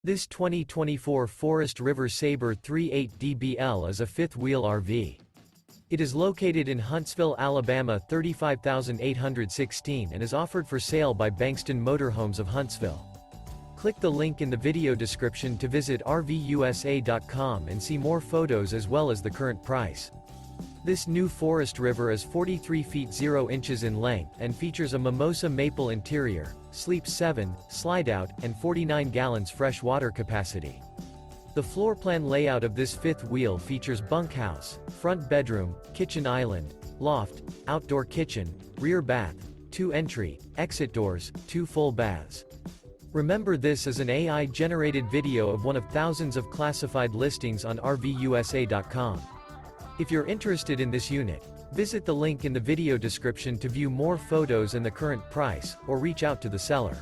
This 2024 Forest River Sabre 3.8 DBL is a fifth-wheel RV. It is located in Huntsville, Alabama 35816 and is offered for sale by Bankston Motorhomes of Huntsville. Click the link in the video description to visit RVUSA.com and see more photos as well as the current price. This new Forest River is 43 feet 0 inches in length and features a MIMOSA MAPLE interior, sleeps 7, Slideout, and 49 gallons fresh water capacity. The floor plan layout of this fifth wheel features bunkhouse, front bedroom, kitchen island, loft, outdoor kitchen, rear bath, 2 entry, exit doors, 2 full baths. Remember, this is an AI-generated video of one of thousands of classified listings on RVUSA.com. If you're interested in this unit, visit the link in the video description to view more photos and the current price, or reach out to the seller.